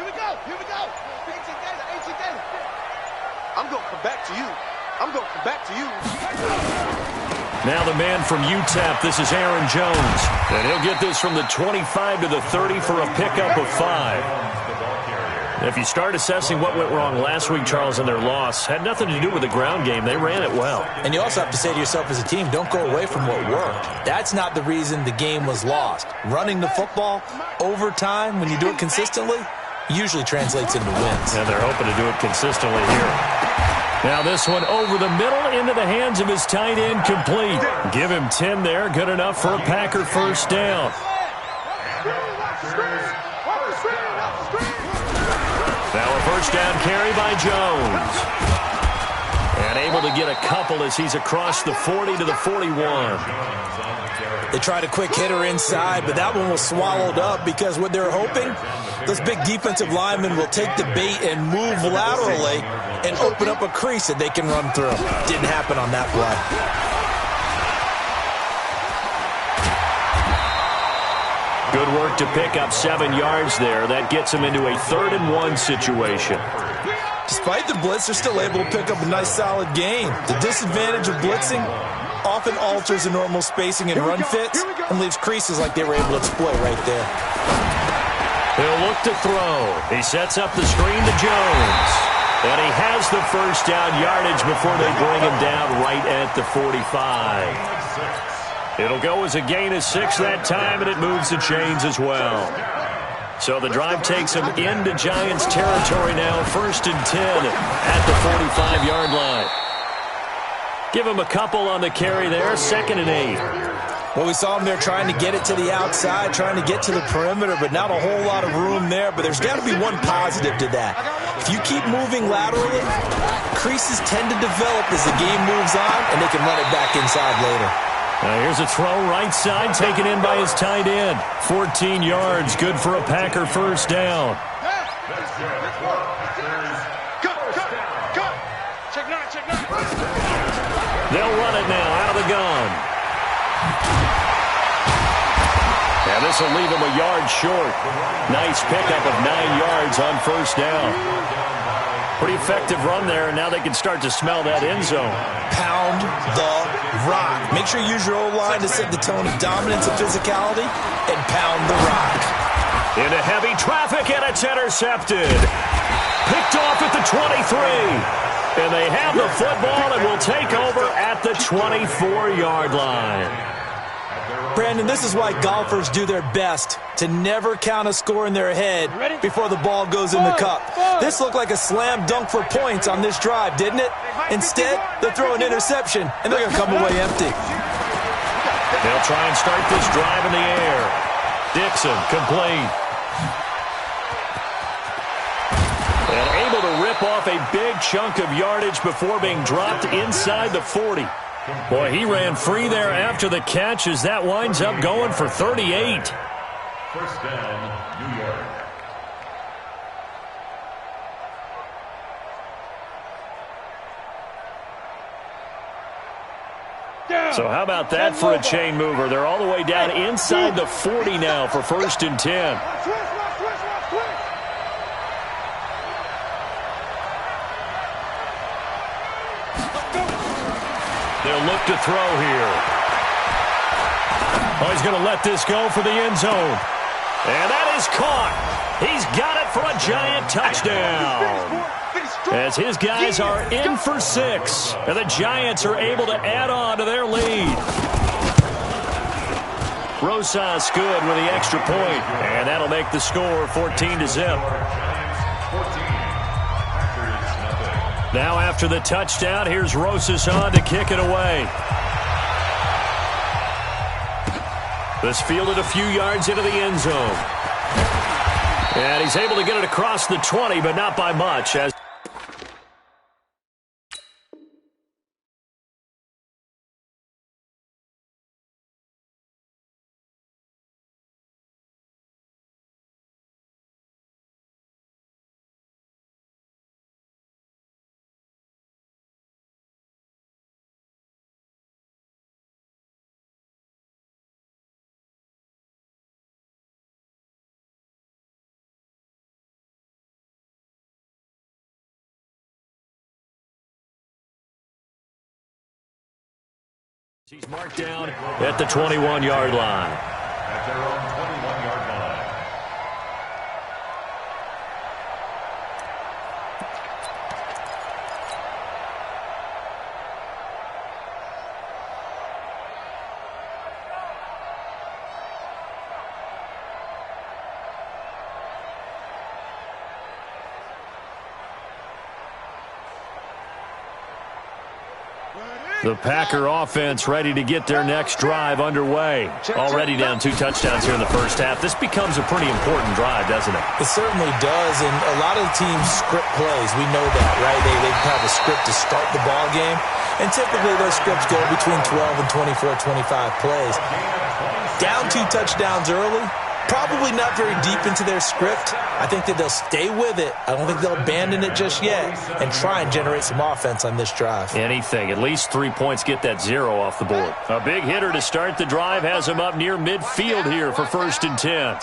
Here we go. 18 Gator. I'm going to come back to you. Now the man from UTEP, this is Aaron Jones. And he'll get this from the 25 to the 30 for a pickup of 5. If you start assessing what went wrong last week, Charles, in their loss, had nothing to do with the ground game. They ran it well. And you also have to say to yourself as a team, don't go away from what worked. That's not the reason the game was lost. Running the football over time, when you do it consistently, usually translates into wins. And they're hoping to do it consistently here. Now this one over the middle into the hands of his tight end, complete. Give him 10 there, good enough for a Packer first down. Now a first down carry by Jones. And able to get a couple as he's across the 40 to the 41. They tried a quick hitter inside, but that one was swallowed up because what they're hoping, those big defensive linemen will take the bait and move laterally and open up a crease that they can run through. Didn't happen on that play. Good work to pick up 7 yards there. That gets them into a 3rd and 1 situation. Despite the blitz, they're still able to pick up a nice solid gain. The disadvantage of blitzing often alters the normal spacing and run fits and leaves creases like they were able to exploit right there. He'll look to throw. He sets up the screen to Jones. And he has the first down yardage before they bring him down right at the 45. It'll go as a gain of 6 that time, and it moves the chains as well. So the drive takes him into Giants territory now, 1st and 10 at the 45-yard line. Give him a couple on the carry there, 2nd and 8. Well, we saw him there trying to get it to the outside, trying to get to the perimeter, but not a whole lot of room there. But there's got to be one positive to that. If you keep moving laterally, creases tend to develop as the game moves on, and they can run it back inside later. Here's a throw right side, taken in by his tight end. 14 yards, good for a Packer first down. They'll run it now out of the gun. And this will leave him a yard short. Nice pickup of 9 yards on first down. Pretty effective run there, and now they can start to smell that end zone. Pound the rock. Make sure you use your O-line to set the tone of dominance and physicality, and pound the rock. Into heavy traffic, and it's intercepted. Picked off at the 23. And they have the football and will take over at the 24-yard line. Brandon, this is why golfers do their best to never count a score in their head before the ball goes in the cup. This looked like a slam dunk for points on this drive, didn't it? Instead, they throw an interception, and they're going to come away empty. They'll try and start this drive in the air. Dixon, complete. And able to rip off a big chunk of yardage before being dropped inside the 40. Boy, he ran free there after the catch as that winds up going for 38. First down, New York. So how about that for a chain mover? They're all the way down inside the 40 now for 1st and 10. They'll look to throw here. Oh, he's going to let this go for the end zone. And that is caught. He's got it for a Giant touchdown. As his guys are in for 6. And the Giants are able to add on to their lead. Rosas good with the extra point. And that'll make the score 14-0. Now after the touchdown, here's Rosas on to kick it away. This fielded a few yards into the end zone. And he's able to get it across the 20, but not by much. As He's marked down at the 21-yard line. At their own 21-yard line. The Packer offense ready to get their next drive underway. Already down 2 touchdowns here in the first half. This becomes a pretty important drive, doesn't it? It certainly does, and a lot of the teams script plays. We know that, right? They have a script to start the ball game, and typically those scripts go between 12 and 24, 25 plays. Down 2 touchdowns early, probably not very deep into their script. I think that they'll stay with it. I don't think they'll abandon it just yet and try and generate some offense on this drive. Anything. At least 3 points, get that 0 off the board. A big hitter to start the drive has him up near midfield here for 1st and 10.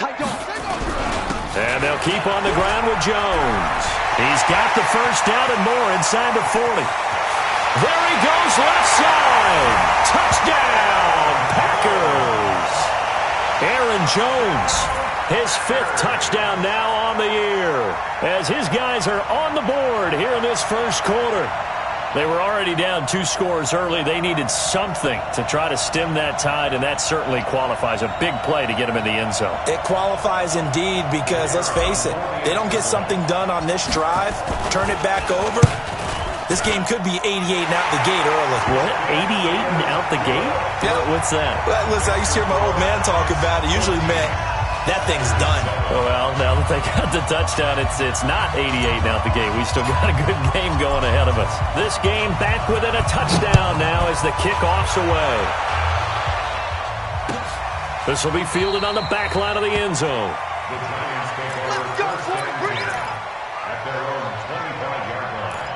And they'll keep on the ground with Jones. He's got the first down and more inside the 40. There he goes, left side. Touchdown, Packers. Aaron Jones, his 5th touchdown now on the year, as his guys are on the board here in this first quarter. They were already down 2 scores early. They needed something to try to stem that tide, and that certainly qualifies. A big play to get him in the end zone. It qualifies indeed because, let's face it, they don't get something done on this drive, turn it back over. This game could be 88 and out the gate early. What? 88 and out the gate? Yeah. What's that? Well, listen, I used to hear my old man talk about it. Usually meant that thing's done. Well, now that they got the touchdown, it's not 88 and out the gate. We still got a good game going ahead of us. This game back within a touchdown now as the kickoff's away. This will be fielded on the back line of the end zone. The Giants take over first and 10 at their own 25-yard line.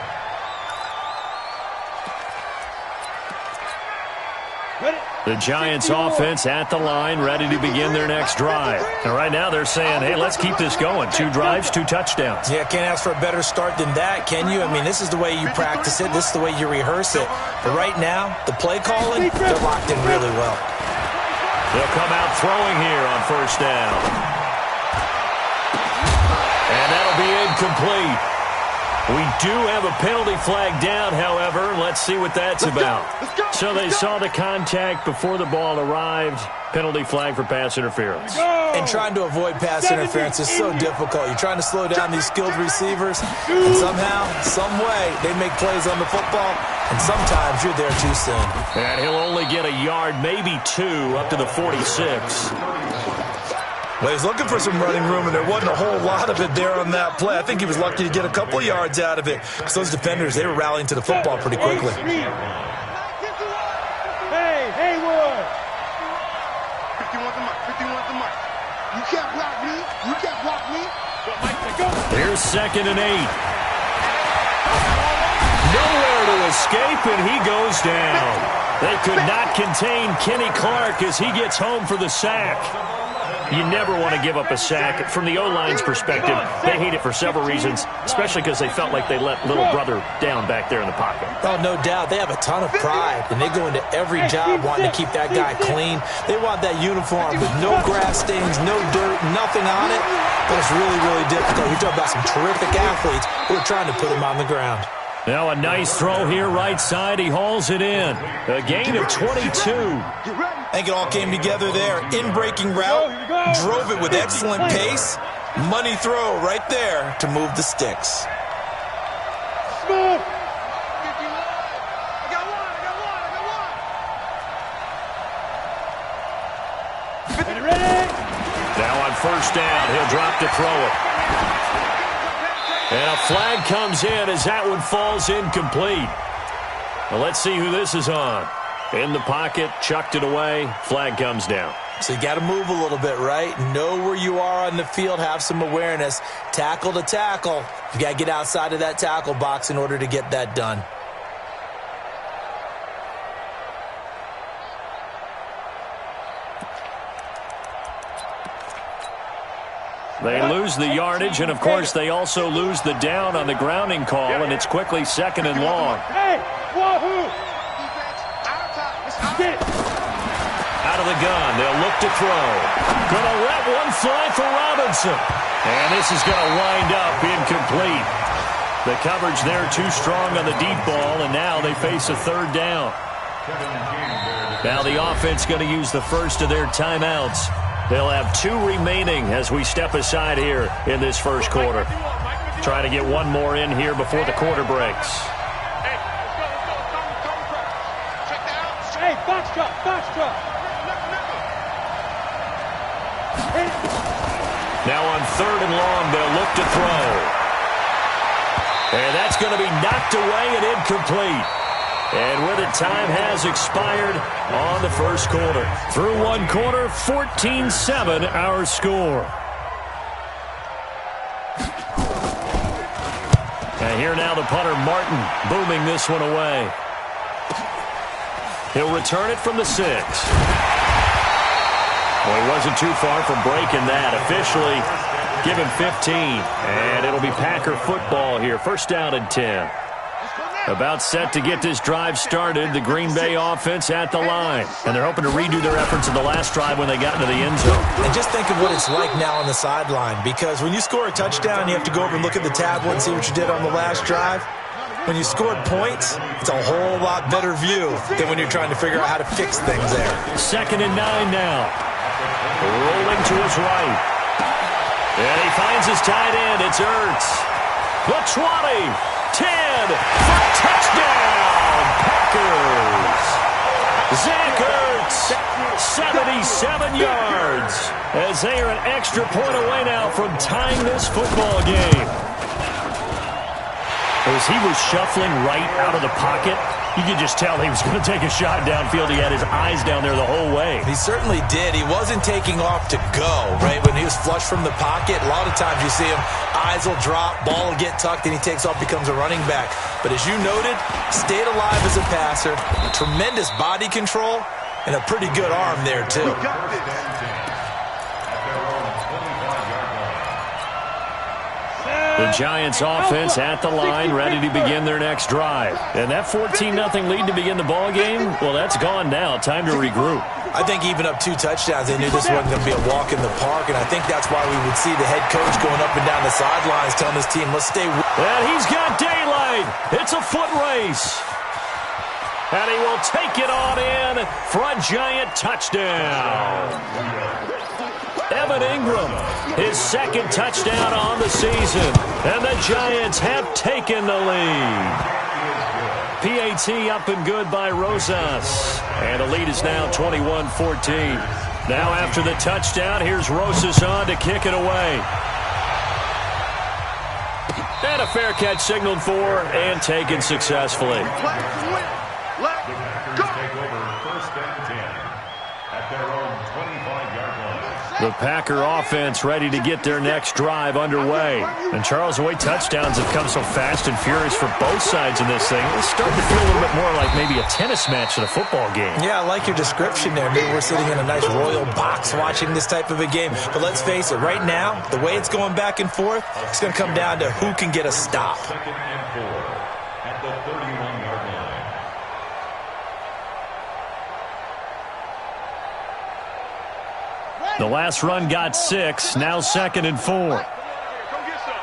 The Giants offense at the line, ready to begin their next drive. And right now they're saying, hey, let's keep this going. 2 drives, 2 touchdowns. Yeah, can't ask for a better start than that, can you? I mean, this is the way you practice it. This is the way you rehearse it. But right now, the play calling, they're locked in really well. They'll come out throwing here on 1st down. And that'll be incomplete. We do have a penalty flag down, however. Let's see what that's about. So they saw the contact before the ball arrived. Penalty flag for pass interference. And trying to avoid pass interference is so difficult. You're trying to slow down these skilled receivers, and somehow, some way, they make plays on the football, and sometimes you're there too soon. And he'll only get a yard, maybe 2, up to the 46. Well, he was looking for some running room, and there wasn't a whole lot of it there on that play. I think he was lucky to get a couple of yards out of it because those defenders, they were rallying to the football pretty quickly. Hey, Haywood! 51 the mark, 51 the mark. You can't block me. You can't block me. Here's 2nd and 8. Nowhere to escape, and he goes down. They could not contain Kenny Clark as he gets home for the sack. You never want to give up a sack. From the O-line's perspective, they hate it for several reasons, especially because they felt like they let little brother down back there in the pocket. Oh, no doubt. They have a ton of pride, and they go into every job wanting to keep that guy clean. They want that uniform with no grass stains, no dirt, nothing on it. But it's really, really difficult. You're talking about some terrific athletes who are trying to put him on the ground. Now a nice throw here right side. He hauls it in. A gain of 22. I think it all came together there. In-breaking route, drove it with excellent pace. Money throw right there to move the sticks. Smooth! Ready? Now on 1st down, he'll drop to throw it. And a flag comes in as that one falls incomplete. Well, let's see who this is on. In the pocket, chucked it away, flag comes down. So you got to move a little bit, right? Know where you are on the field, have some awareness. Tackle to tackle. You got to get outside of that tackle box in order to get that done. They lose the yardage, and of course they also lose the down on the grounding call, and it's quickly 2nd and long. Hey, wahoo! Defense, our time. It's our it. Out of the gun, they'll look to throw. Gonna let one fly for Robinson. And this is gonna wind up incomplete. The coverage there too strong on the deep ball, and now they face a third down. Now the offense going to use the first of their timeouts. They'll have 2 remaining as we step aside here in this first quarter. Trying to get one more in here before the quarter breaks. Hey, box truck. Now on 3rd and long, they'll look to throw. And that's going to be knocked away and incomplete. And with it, time has expired on the first quarter. Through one quarter, 14-7 our score. And here now the punter, Martin, booming this one away. He'll return it from the 6. Well, he wasn't too far from breaking that. Officially, give him 15. And it'll be Packer football here. First down and 10. About set to get this drive started, the Green Bay offense at the line. And they're hoping to redo their efforts in the last drive when they got into the end zone. And just think of what it's like now on the sideline, because when you score a touchdown, you have to go over and look at the tablet and see what you did on the last drive. When you scored points, it's a whole lot better view than when you're trying to figure out how to fix things there. 2nd and 9 now. Rolling to his right. And he finds his tight end. It's Ertz. The 20. 10 for touchdown, Packers. Zach Ertz, 77 yards, as they are an extra point away now from tying this football game. As he was shuffling right out of the pocket, you could just tell he was going to take a shot downfield. He had his eyes down there the whole way. He certainly did. He wasn't taking off to go, right? When he was flush from the pocket, a lot of times you see him, eyes will drop, ball will get tucked, and he takes off, becomes a running back. But as you noted, stayed alive as a passer, tremendous body control, and a pretty good arm there, too. The Giants offense at the line, ready to begin their next drive. And that 14-0 lead to begin the ball game, well, that's gone now. Time to regroup. I think even up 2 touchdowns, they knew this wasn't going to be a walk in the park, and I think that's why we would see the head coach going up and down the sidelines telling his team, let's stay. And he's got daylight. It's a foot race. And he will take it on in for a Giant touchdown. Evan Ingram, his 2nd touchdown on the season. And the Giants have taken the lead. PAT up and good by Rosas. And the lead is now 21-14. Now after the touchdown, here's Rosas on to kick it away. And a fair catch signaled for and taken successfully. The Packer offense ready to get their next drive underway. And Charles, the way touchdowns have come so fast and furious for both sides in this thing, it's starting to feel a little bit more like maybe a tennis match than a football game. Yeah, I like your description there. Maybe we're sitting in a nice royal box watching this type of a game. But let's face it, right now, the way it's going back and forth, it's going to come down to who can get a stop. 2nd and 4 at the 31-yard line. The last run got 6. Now 2nd and 4. Come get some.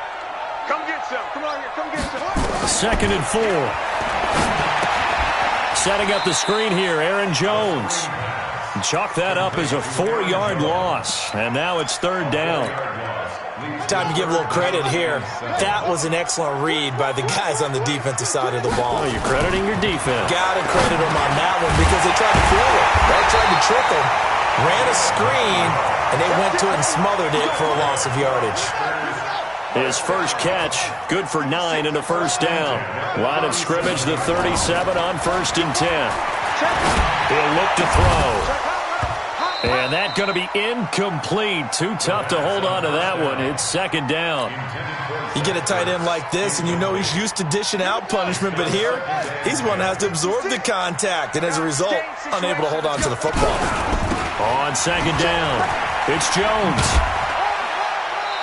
Come get some. Come on here. Come get some. 2nd and 4. Setting up the screen here, Aaron Jones. Chalk that up as a 4-yard loss. And now it's 3rd down. Time to give a little credit here. That was an excellent read by the guys on the defensive side of the ball. Oh, you're crediting your defense. Gotta credit them on that one because they tried to fool him. They tried to trick him. Ran a screen, and they went to it and smothered it for a loss of yardage. His first catch, good for 9 and a first down. Line of scrimmage, the 37 on 1st and 10. He'll look to throw. And that's going to be incomplete. Too tough to hold on to that one. It's 2nd down. You get a tight end like this, and you know he's used to dishing out punishment, but here, he's one that has to absorb the contact, and as a result, unable to hold on to the football. On 2nd down, it's Jones.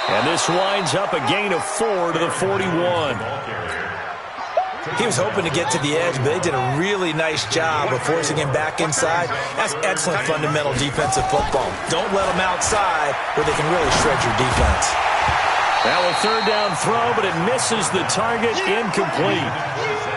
And this winds up a gain of 4 to the 41. He was hoping to get to the edge, but they did a really nice job of forcing him back inside. That's excellent fundamental defensive football. Don't let them outside where they can really shred your defense. Now a third down throw, but it misses the target, incomplete.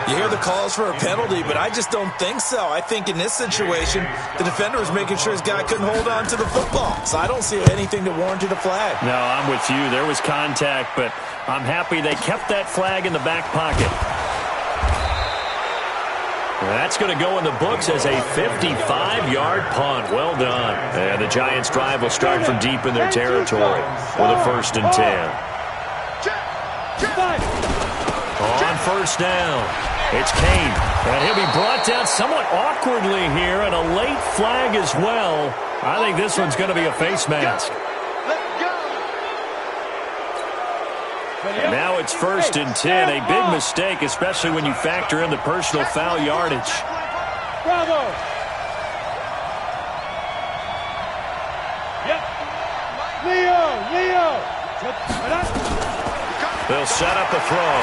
You hear the calls for a penalty, but I just don't think so. I think in this situation, the defender was making sure his guy couldn't hold on to the football. So I don't see anything that warranted a flag. No, I'm with you. There was contact, but I'm happy they kept that flag in the back pocket. That's going to go in the books as a 55-yard punt. Well done. And the Giants' drive will start from deep in their territory with a 1st and 10. On first down, it's Kane. And he'll be brought down somewhat awkwardly here, and a late flag as well. I think this one's going to be a face mask. And now it's 1st and 10. A big mistake, especially when you factor in the personal foul yardage. Bravo. Yep. Leo. They'll set up a throw.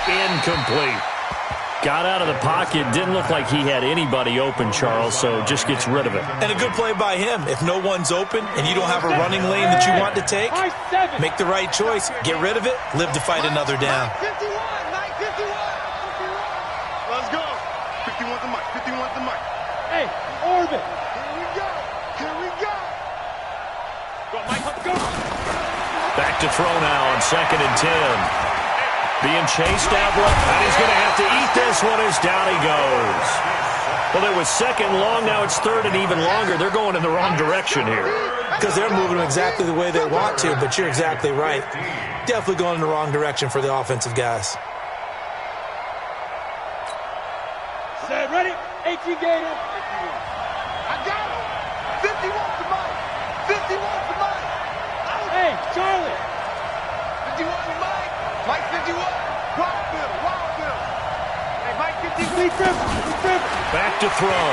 Incomplete. Got out of the pocket. Didn't look like he had anybody open, Charles, so just gets rid of it. And a good play by him. If no one's open and you don't have a running lane that you want to take, make the right choice. Get rid of it. Live to fight another down. 51. Let's go. 51 to Mike. 51 to Mike. Hey, Orbit. Here we go. Go, Mike. Go. Back to throw now on 2nd and 10. Being chased out, and he's going to have to eat this one as down he goes. Well, it was 2nd long, now it's 3rd and even longer. They're going in the wrong direction here. Because they're moving them exactly the way they want to, but you're exactly right. Definitely going in the wrong direction for the offensive guys. Set, ready? 18 Gator. I got him. 51 to Mike. 51 to Mike. Hey, Charlie. 51 to Mike. Mike 51. Wild Bill. Hey, Mike 51. Back to throw.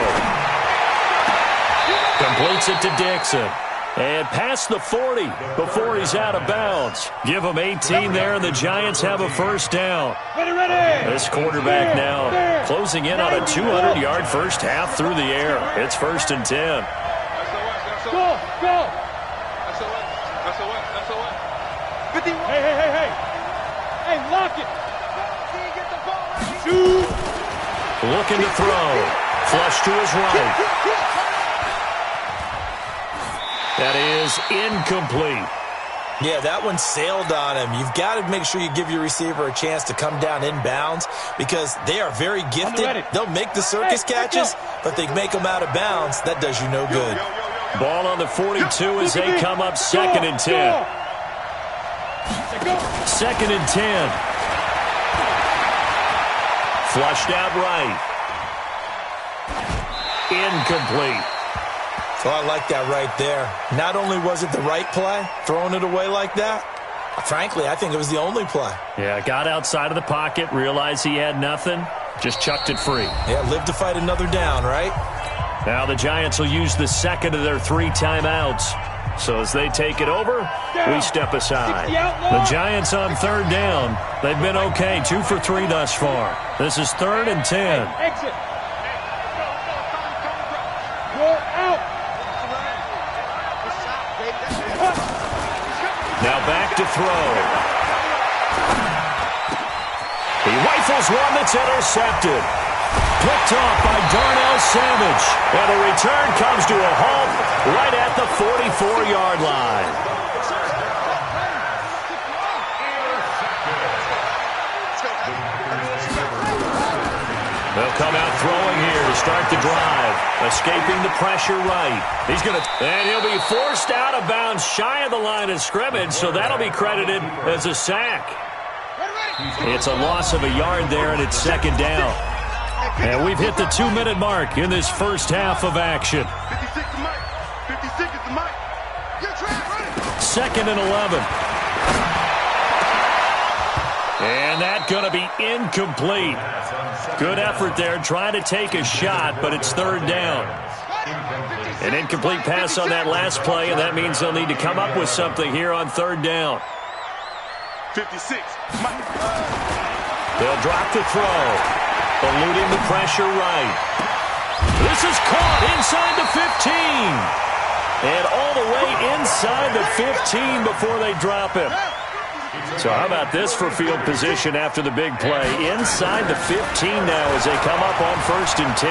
Completes it to Dixon. And past the 40 before he's out of bounds. Give him 18 there, and the Giants have a 1st down. Ready. This quarterback now closing in on a 200-yard first half through the air. It's 1st and 10. Go. Hey, lock it. Shoot. Looking to throw. Flush to his right. That is incomplete. Yeah, that one sailed on him. You've got to make sure you give your receiver a chance to come down inbounds because they are very gifted. They'll make the circus catches, but they make them out of bounds. That does you no good. Ball on the 42 as they come up 2nd and 10. 2nd and 10. Flushed out right. Incomplete. So I like that right there. Not only was it the right play, throwing it away like that, frankly, I think it was the only play. Yeah, got outside of the pocket, realized he had nothing, just chucked it free. Yeah, live to fight another down, right? Now the Giants will use the 2nd of their 3 timeouts. So as they take it over, we step aside. The Giants on 3rd down. They've been okay, 2 for 3 thus far. This is 3rd and 10. Exit. You're out. Now back to throw. He rifles one that's intercepted. Picked off by Darnell Savage. And the return comes to a halt right at the 44-yard line. They'll come out throwing here to start the drive. Escaping the pressure right. And he'll be forced out of bounds shy of the line of scrimmage, so that'll be credited as a sack. It's a loss of a yard there, and it's 2nd down. And we've hit the 2-minute mark in this first half of action. 56 to Mike. 56 is to Mike. 2nd and 11. And that's going to be incomplete. Good effort there, trying to take a shot, but it's 3rd down. An incomplete pass on that last play, and that means they'll need to come up with something here on 3rd down. 56. They'll drop the throw. Eluding the pressure right. This is caught inside the 15. And all the way inside the 15 before they drop him. So how about this for field position after the big play? Inside the 15 now as they come up on 1st and 10.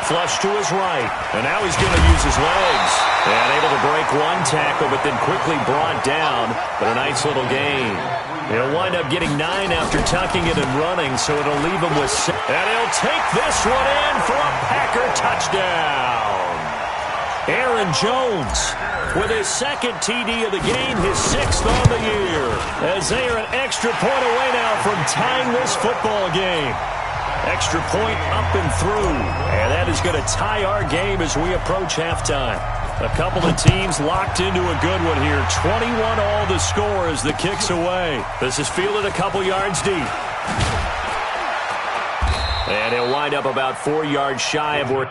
Flush to his right. And now he's going to use his legs. And able to break one tackle, but then quickly brought down. But a nice little gain. He'll wind up getting 9 after tucking it and running, so it'll leave him with 6. And he'll take this one in for a Packer touchdown. Aaron Jones with his 2nd TD of the game, his 6th on the year. As they are an extra point away now from tying this football game. Extra point up and through. And that is going to tie our game as we approach halftime. A couple of teams locked into a good one here. 21 all the score as the kick's away. This is fielded a couple yards deep. And he'll wind up about 4 yards shy of where...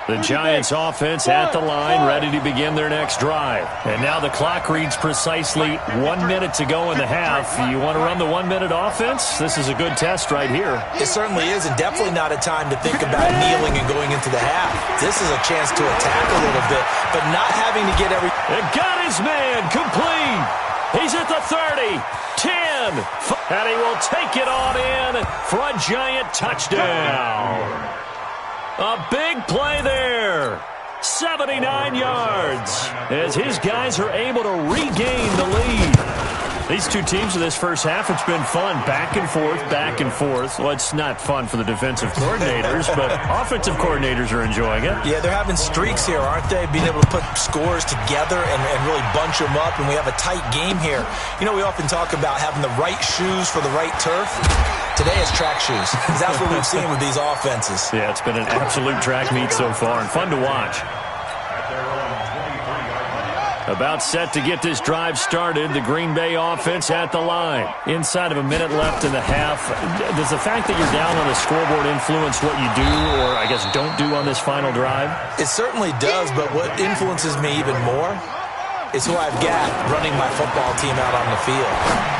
The Giants offense at the line, ready to begin their next drive. And now the clock reads precisely 1 minute to go in the half. You want to run the 1 minute offense? This is a good test right here. It certainly is, and definitely not a time to think about kneeling and going into the half. This is a chance to attack a little bit, but not having to get every... It got his man complete. He's at the 30, 10, and he will take it on in for a Giant touchdown. A big play there. 79 yards as his guys are able to regain the lead. These two teams in this first half, it's been fun. Back and forth, back and forth. Well, it's not fun for the defensive coordinators, but offensive coordinators are enjoying it. Yeah, they're having streaks here, aren't they? Being able to put scores together and really bunch them up, and we have a tight game here. You know, we often talk about having the right shoes for the right turf. Today it's track shoes. That's what we've seen with these offenses. Yeah, it's been an absolute track meet so far and fun to watch. About set to get this drive started, the Green Bay offense at the line. Inside of a minute left in the half. Does the fact that you're down on the scoreboard influence what you do or, I guess, don't do on this final drive? It certainly does, but what influences me even more is who I've got running my football team out on the field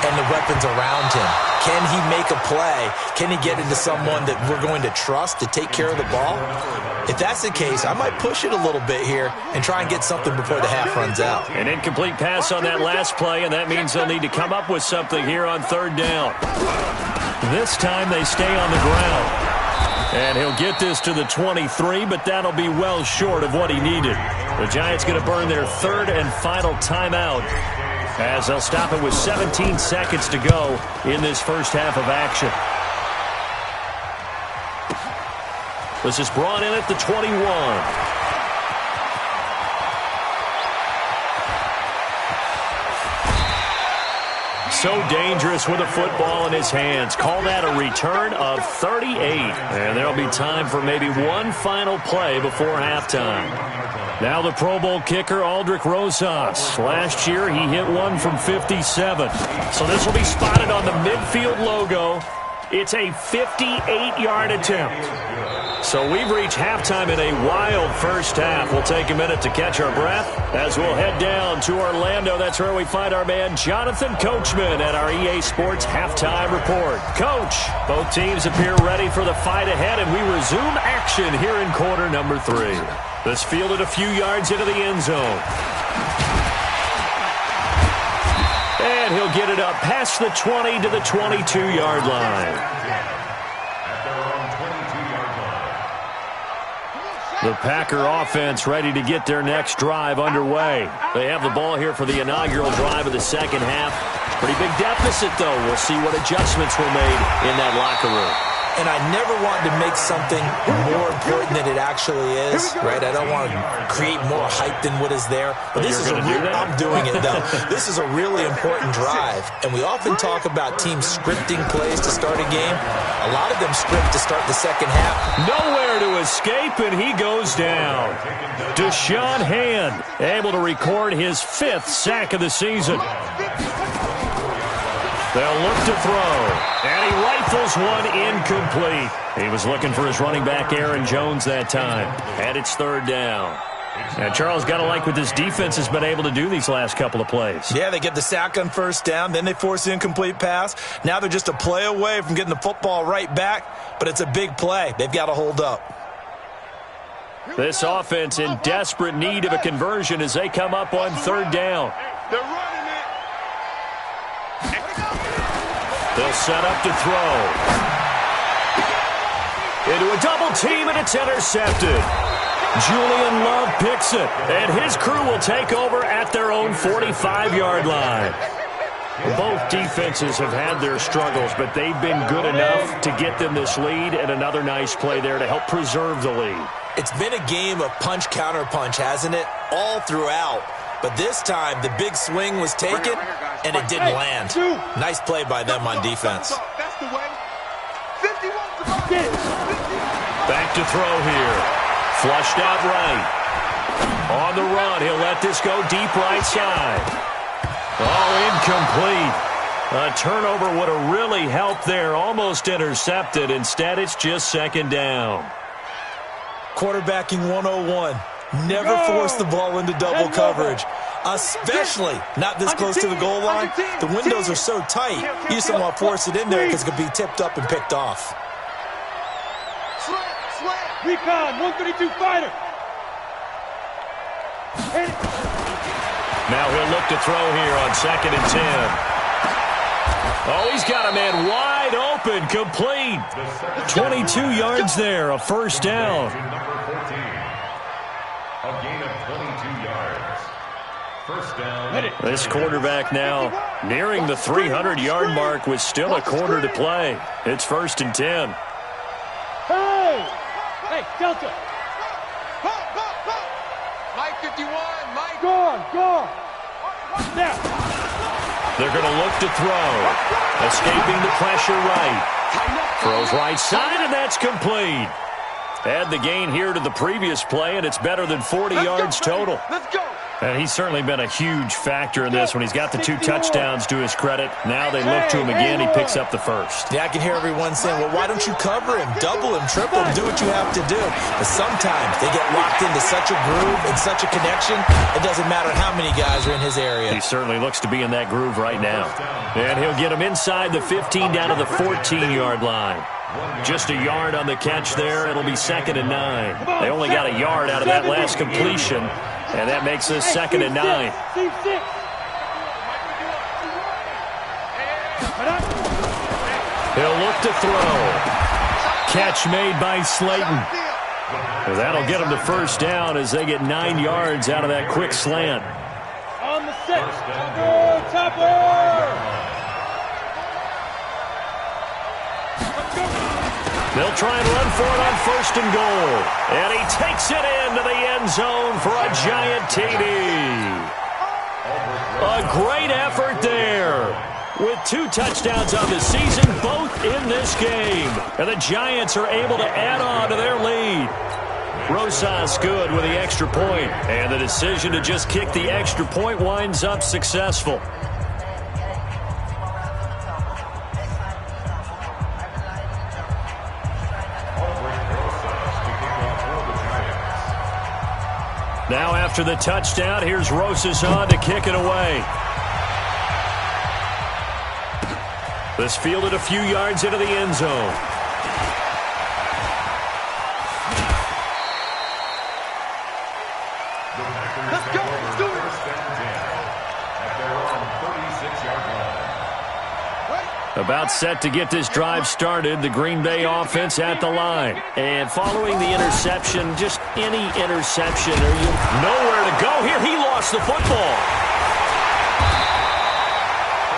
and the weapons around him. Can he make a play? Can he get into someone that we're going to trust to take care of the ball? If that's the case, I might push it a little bit here and try and get something before the half runs out. An incomplete pass on that last play, and that means they'll need to come up with something here on third down. This time they stay on the ground. And he'll get this to the 23, but that'll be well short of what he needed. The Giants going to burn their third and final timeout as they'll stop it with 17 seconds to go in this first half of action. This is brought in at the 21. So dangerous with a football in his hands. Call that a return of 38. And there'll be time for maybe one final play before halftime. Now the Pro Bowl kicker, Aldrick Rosas. Last year, he hit one from 57. So this will be spotted on the midfield logo. It's a 58-yard attempt. So we've reached halftime in a wild first half. We'll take a minute to catch our breath as we'll head down to Orlando. That's where we find our man Jonathan Coachman at our EA Sports Halftime Report. Coach, both teams appear ready for the fight ahead, and we resume action here in quarter number 3. This fielded a few yards into the end zone. And he'll get it up past the 20 to the 22-yard line. The Packer offense ready to get their next drive underway. They have the ball here for the inaugural drive of the second half. Pretty big deficit, though. We'll see what adjustments were made in that locker room. And I never want to make something more important than it actually is, right? I don't want to create more hype than what is there. But this is I'm doing it, though. This is a really important drive. And we often talk about teams scripting plays to start a game. A lot of them script to start the second half. Nowhere to escape, and he goes down. Deshaun Hand able to record his 5th sack of the season. They'll look to throw, and he rifles one incomplete. He was looking for his running back, Aaron Jones, that time. And it's 3rd down. And Charles, got to like what this defense has been able to do these last couple of plays. Yeah, they get the sack on 1st down, then they force the incomplete pass. Now they're just a play away from getting the football right back, but it's a big play. They've got to hold up. This offense in desperate need of a conversion as they come up on 3rd down. They're running it. They'll set up to throw. Into a double team, and it's intercepted. Julian Love picks it, and his crew will take over at their own 45-yard line. Both defenses have had their struggles, but they've been good enough to get them this lead, and another nice play there to help preserve the lead. It's been a game of punch-counter-punch, hasn't it? All throughout. But this time, the big swing was taken, and it didn't land. Nice play by them on defense. That's the way. 51 Back to throw here. Flushed out right. On the run, he'll let this go deep right side. Oh, incomplete. A turnover would have really helped there. Almost intercepted. Instead, it's just 2nd down. Quarterbacking 101. Never force the ball into double coverage, especially not this close to the goal line. The windows are so tight, you just don't want to force it in there because it could be tipped up and picked off. Recon, 132 fighter. Now he'll look to throw here on 2nd and 10. Oh, he's got a man wide open, complete. 22 yards there, a 1st down. A gain of 22 yards. 1st down. This quarterback now nearing the 300-yard mark with still a quarter to play. It's 1st and 10. Hey! Hey, Delta! Mike 51, Mike. Gone! Now! They're going to look to throw. Escaping the pressure right. Throws right side, and that's complete. Add the gain here to the previous play, and it's better than 40 yards total. Let's go. And he's certainly been a huge factor in this when he's got the 2 touchdowns to his credit. Now they look to him again. He picks up the 1st. Yeah, I can hear everyone saying, well, why don't you cover him, double him, triple him, do what you have to do. But sometimes they get locked into such a groove and such a connection, it doesn't matter how many guys are in his area. He certainly looks to be in that groove right now. And he'll get him inside the 15 down to the 14-yard line. Just a yard on the catch there. It'll be 2nd and 9. They only got a yard out of that last completion, and that makes this 2nd and 9. He'll look to throw. Catch made by Slayton. Well, that'll get him the 1st down as they get 9 yards out of that quick slant. On the set. Topper! They'll try and run for it on 1st and goal. And he takes it into the end zone for a giant TD. A great effort there. With 2 touchdowns on the season, both in this game. And the Giants are able to add on to their lead. Rosas good with the extra point. And the decision to just kick the extra point winds up successful. Now after the touchdown, here's Rosas on to kick it away. This fielded a few yards into the end zone. Let's go. Let's do it. About set to get this drive started, the Green Bay offense at the line. And following the interception, just any interception, nowhere to go here. He lost the football.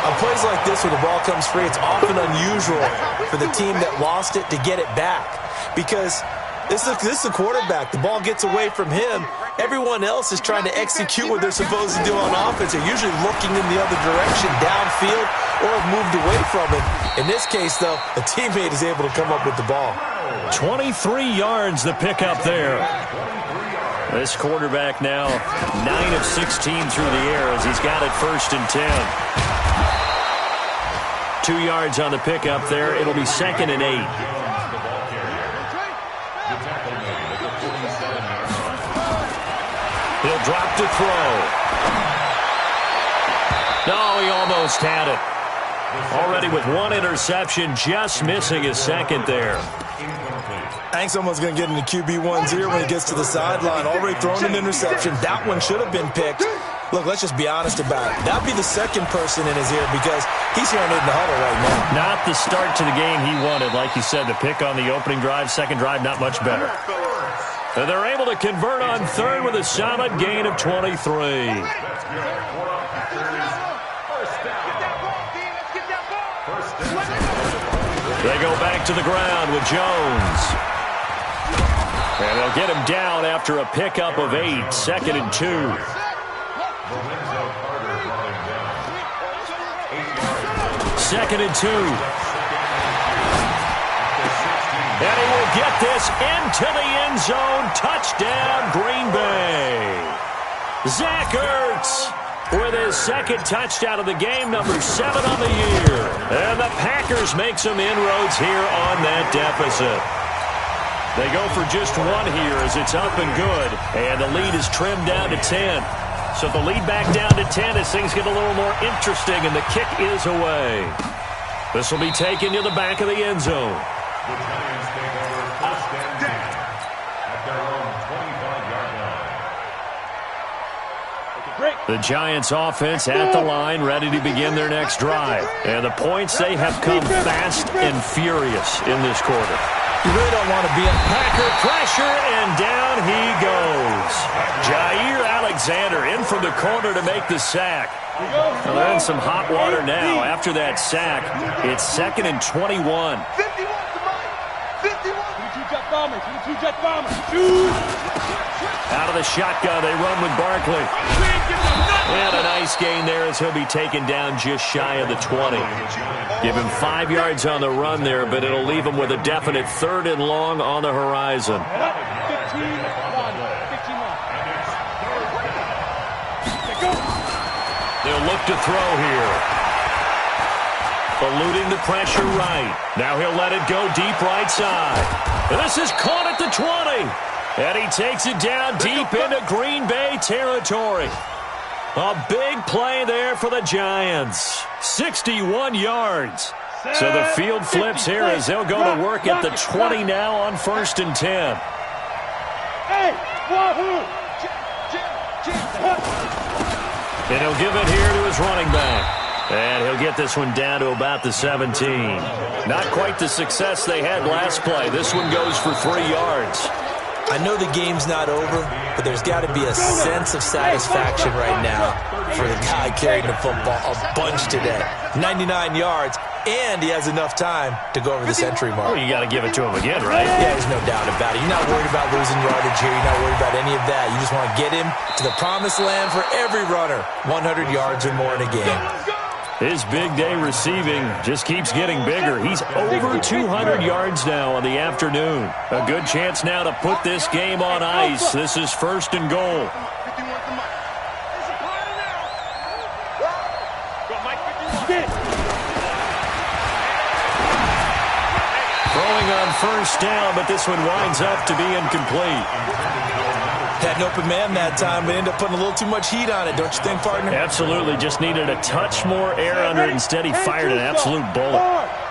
On plays like this where the ball comes free, it's often unusual for the team that lost it to get it back because this is the quarterback. The ball gets away from him. Everyone else is trying to execute what they're supposed to do on offense. They're usually looking in the other direction, downfield, or have moved away from it. In this case, though, a teammate is able to come up with the ball. 23 yards the pickup there. This quarterback now 9 of 16 through the air as he's got it 1st and 10. 2 yards on the pickup there. It'll be 2nd and 8. He'll drop to throw. No, he almost had it. Already with 1 interception, just missing his 2nd there. I think someone's going to get into QB1's ear when he gets to the sideline. Already thrown an interception. That one should have been picked. Look, let's just be honest about it. That would be the 2nd person in his ear because he's hearing it in the huddle right now. Not the start to the game he wanted. Like you said, the pick on the opening drive, 2nd drive, not much better. And they're able to convert on 3rd with a solid gain of 23. They go back to the ground with Jones. And they'll get him down after a pickup of 8, 2nd and 2. 2nd and 2. And he will get this into the end zone. Touchdown, Green Bay. Zach Ertz with his 2nd touchdown of the game, number 7 on the year. And the Packers make some inroads here on that deficit. They go for just 1 here as it's up and good. And the lead is trimmed down to 10. So the lead back down to 10 as things get a little more interesting, and the kick is away. This will be taken to the back of the end zone. The Giants take over 1st and 10 at their own 25-yard line. The Giants offense at the line, ready to begin their next drive. And the points, they have come fast and furious in this quarter. You really don't want to be a Packer pressure, and down he goes. Jair Alexander in from the corner to make the sack. Well, they're in some hot water now. After that sack, it's 2nd and 21. 51 to Mike. 51. Jet bombers. Jet bombers. Out of the shotgun, they run with Barkley. And a nice gain there as he'll be taken down just shy of the 20. Give him 5 yards on the run there, but it'll leave him with a definite 3rd and long on the horizon. 15 They'll look to throw here. Eluding the pressure right. Now he'll let it go deep right side. This is caught at the 20. And he takes it down deep into Green Bay territory. A big play there for the Giants. 61 yards. So the field flips here as they'll go to work at the 20 now on 1st and 10. Hey, wahoo! And he'll give it here to his running back. And he'll get this one down to about the 17. Not quite the success they had last play. This one goes for 3 yards. I know the game's not over, but there's got to be a sense of satisfaction right now for the guy carrying the football a bunch today. 99 yards, and he has enough time to go over the century mark. Well, you got to give it to him again, right? Yeah, there's no doubt about it. You're not worried about losing yardage here. You're not worried about any of that. You just want to get him to the promised land for every runner. 100 yards or more in a game. His big day receiving just keeps getting bigger. He's over 200 yards now on the afternoon. A good chance now to put this game on ice. This is 1st and goal. Throwing on 1st down, but this one winds up to be incomplete. Had an open man that time, but ended up putting a little too much heat on it, don't you think, partner? Absolutely. Just needed a touch more air under it. Instead, he fired an absolute bullet.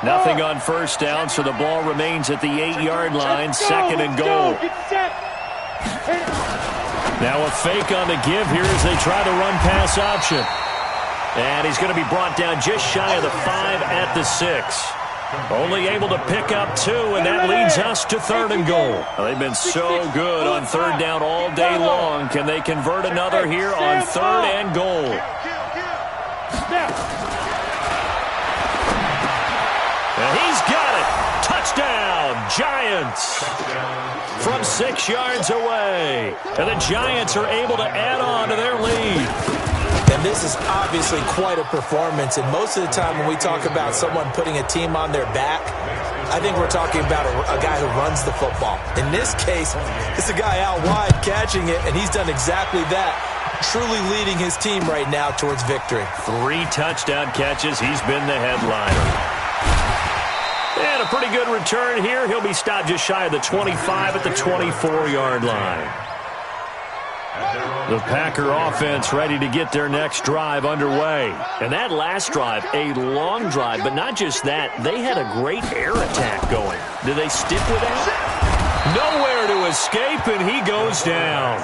Nothing on 1st down, so the ball remains at the 8-yard line. 2nd and goal. Now a fake on the give here as they try to run pass option. And he's going to be brought down just shy of the 5 at the 6. Only able to pick up 2, and that leads us to 3rd and goal. Well, they've been so good on 3rd down all day long. Can they convert another here on 3rd and goal? Touchdown, Giants! From 6 yards away. And the Giants are able to add on to their lead. And this is obviously quite a performance. And most of the time when we talk about someone putting a team on their back, I think we're talking about a guy who runs the football. In this case, it's a guy out wide catching it, and he's done exactly that, truly leading his team right now towards victory. 3 touchdown catches. He's been the headliner. And a pretty good return here. He'll be stopped just shy of the 25 at the 24-yard line. The Packer offense ready to get their next drive underway. And that last drive, a long drive, but not just that. They had a great air attack going. Do they stick with that? Nowhere to escape, and he goes down.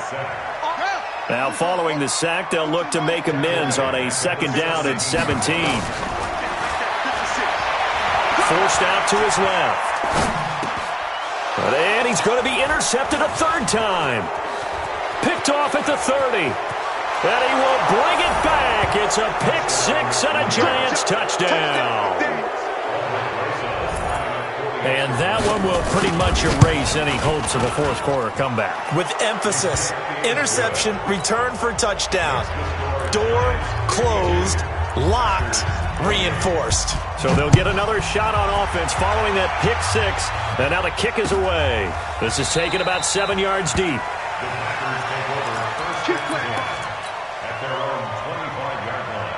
Now, following the sack, they'll look to make amends on a 2nd down and 17. Forced out to his left. And he's going to be intercepted a 3rd time. Picked off at the 30. And he will bring it back. It's a pick 6 and a Giants touchdown. And that one will pretty much erase any hopes of a 4th quarter comeback. With emphasis, interception, return for touchdown. Door closed, locked, reinforced. So they'll get another shot on offense following that pick 6. And now the kick is away. This is taken about 7 yards deep. At their own 25-yard line.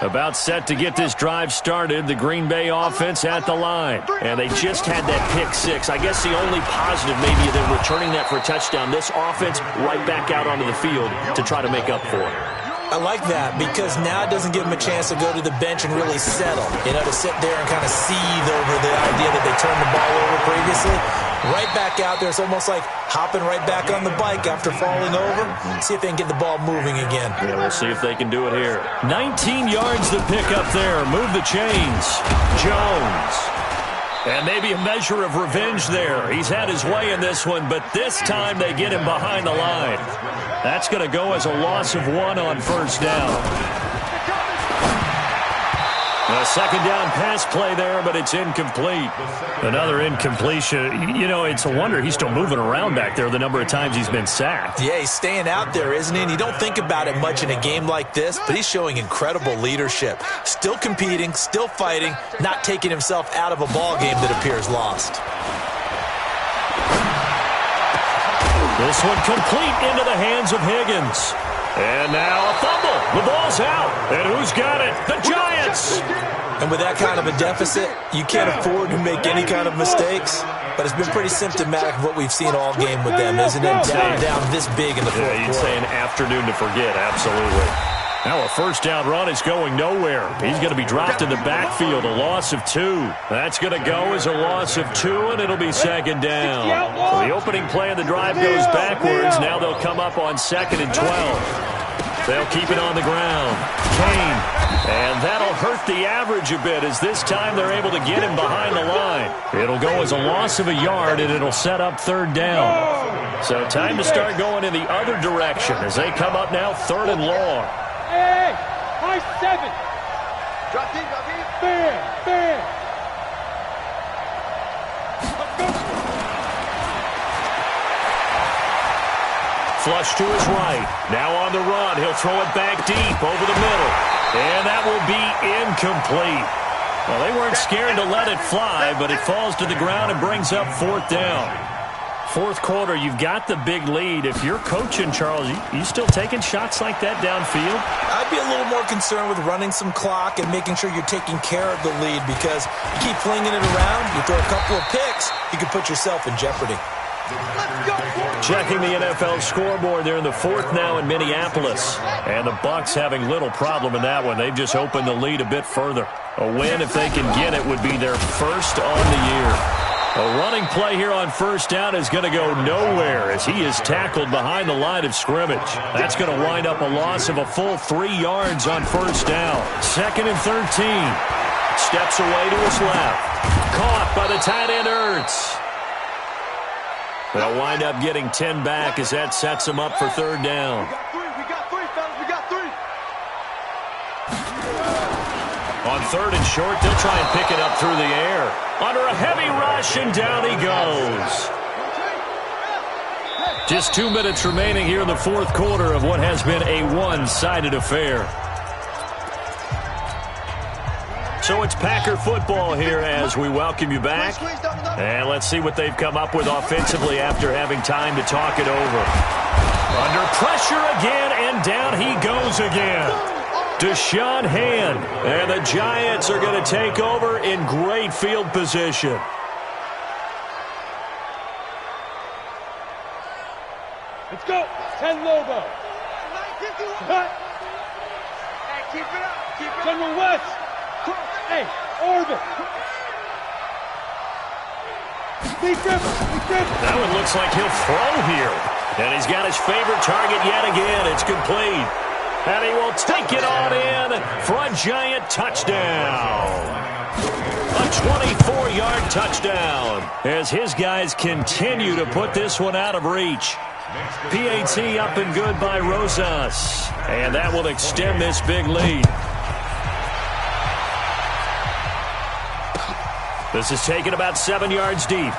About set to get this drive started, the Green Bay offense at the line. And they just had that pick 6. I guess the only positive maybe they're returning that for a touchdown. This offense right back out onto the field to try to make up for it. I like that because now it doesn't give them a chance to go to the bench and really settle. You know, to sit there and kind of seethe over the idea that they turned the ball over previously. Right back out there. It's almost like hopping right back on the bike after falling over. See if they can get the ball moving again. Yeah, we'll see if they can do it here. 19 yards to pick up there. Move the chains. Jones. And maybe a measure of revenge there. He's had his way in this one, but this time they get him behind the line. That's going to go as a loss of 1 on 1st down. A 2nd down pass play there, but it's incomplete. Another incompletion. You know, it's a wonder he's still moving around back there the number of times he's been sacked. Yeah, he's staying out there, isn't he? And you don't think about it much in a game like this, but he's showing incredible leadership. Still competing, still fighting, not taking himself out of a ball game that appears lost. This one complete into the hands of Higgins. And now a fumble. The ball's out. And who's got it? The Giants. And with that kind of a deficit, you can't afford to make any kind of mistakes. But it's been pretty symptomatic of what we've seen all game with them, isn't it? Down this big in the 4th quarter. Yeah, you'd say an afternoon to forget. Absolutely. Now a 1st down run is going nowhere. He's going to be dropped in the backfield, a loss of 2. That's going to go as a loss of 2, and it'll be 2nd down. So the opening play of the drive goes backwards. Now they'll come up on 2nd and 12. They'll keep it on the ground. Kane. And that'll hurt the average a bit as this time they're able to get him behind the line. It'll go as a loss of a yard, and it'll set up 3rd down. So time to start going in the other direction as they come up now 3rd and long. Hey, high 7. Drop deep, drop deep. Bam. Flush to his right. Now on the run. He'll throw it back deep over the middle. And that will be incomplete. Well, they weren't scared to let it fly, but it falls to the ground and brings up 4th down. 4th quarter, you've got the big lead. If you're coaching, Charles, you still taking shots like that downfield? I'd be a little more concerned with running some clock and making sure you're taking care of the lead because you keep flinging it around, you throw a couple of picks, you can put yourself in jeopardy. Checking the NFL scoreboard, they're in the 4th now in Minneapolis. And the Bucs having little problem in that one. They've just opened the lead a bit further. A win, if they can get it, would be their 1st on the year. A running play here on 1st down is going to go nowhere as he is tackled behind the line of scrimmage. That's going to wind up a loss of a full 3 yards on 1st down. 2nd and 13. Steps away to his left. Caught by the tight end Ertz. They'll wind up getting 10 back as that sets them up for 3rd down. On 3rd and short, they'll try and pick it up through the air. Under a heavy rush, and down he goes. Just 2 minutes remaining here in the 4th quarter of what has been a one-sided affair. So it's Packer football here as we welcome you back. And let's see what they've come up with offensively after having time to talk it over. Under pressure again, and down he goes again. Deshaun Hand. And the Giants are going to take over in great field position. Let's go. 10 logo. Cut. Hey, keep it up. Keep it up. General West. Hey, orbit. That one looks like he'll throw here. And he's got his favorite target yet again. It's complete. And he will take it on in for a Giant touchdown. A 24-yard touchdown as his guys continue to put this one out of reach. PAT up and good by Rosas. And that will extend this big lead. This is taken about 7 yards deep.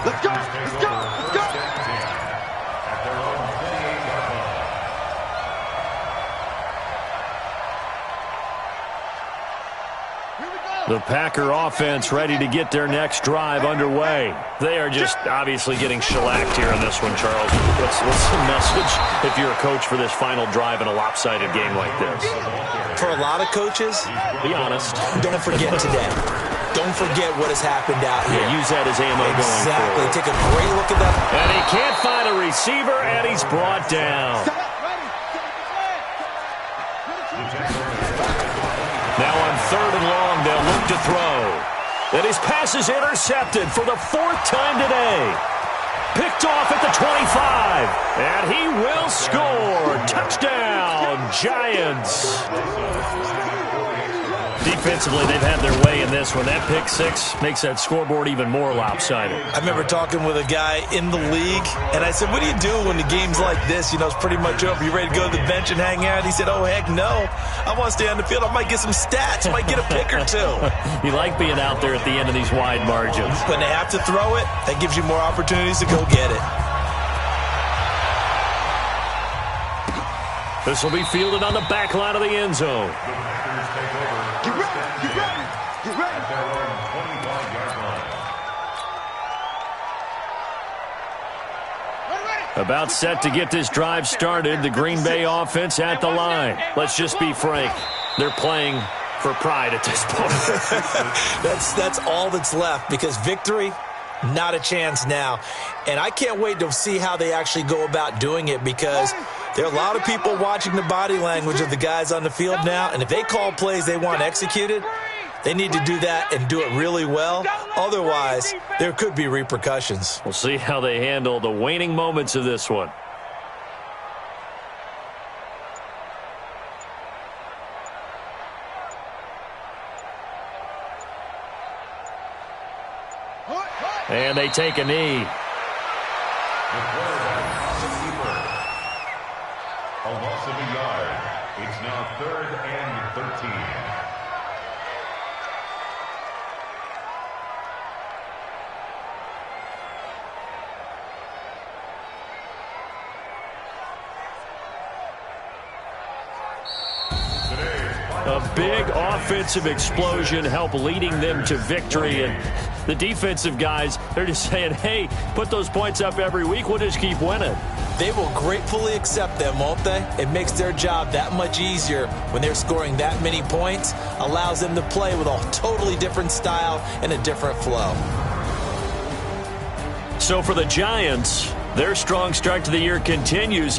Let's go. Let's go. Let's go. The Packer offense ready to get their next drive underway. They are just obviously getting shellacked here in this one, Charles. What's the message if you're a coach for this final drive in a lopsided game like this? For a lot of coaches, be honest. Don't forget today. Don't forget what has happened out here. Yeah, use that as ammo going forward. Exactly. Take a great look at that. And he can't find a receiver, and he's brought down. Now on 3rd and long, they'll look to throw. And his pass is intercepted for the 4th time today. Picked off at the 25. And he will score. Touchdown, Giants. Defensively, they've had their way in this one. That pick 6 makes that scoreboard even more lopsided. I remember talking with a guy in the league, and I said, what do you do when the game's like this? You know, it's pretty much over. You ready to go to the bench and hang out? He said, oh, heck no. I want to stay on the field. I might get some stats. I might get a pick or two. You like being out there at the end of these wide margins. When they have to throw it, that gives you more opportunities to go get it. This will be fielded on the back line of the end zone. Get ready. Get ready. Get ready. About set to get this drive started. The Green Bay offense at the line. Let's just be frank. They're playing for pride at this point. That's all that's left, because victory, not a chance now. And I can't wait to see how they actually go about doing it, because there are a lot of people watching the body language of the guys on the field now, and if they call plays they want executed, they need to do that and do it really well. Otherwise, there could be repercussions. We'll see how they handle the waning moments of this one. And they take a knee. A loss of a yard. It's now 3rd and 13. A big offensive explosion helped leading them to victory. And the defensive guys, they're just saying, hey, put those points up every week. We'll just keep winning. They will gratefully accept them, won't they? It makes their job that much easier when they're scoring that many points. Allows them to play with a totally different style and a different flow. So for the Giants, their strong start to the year continues.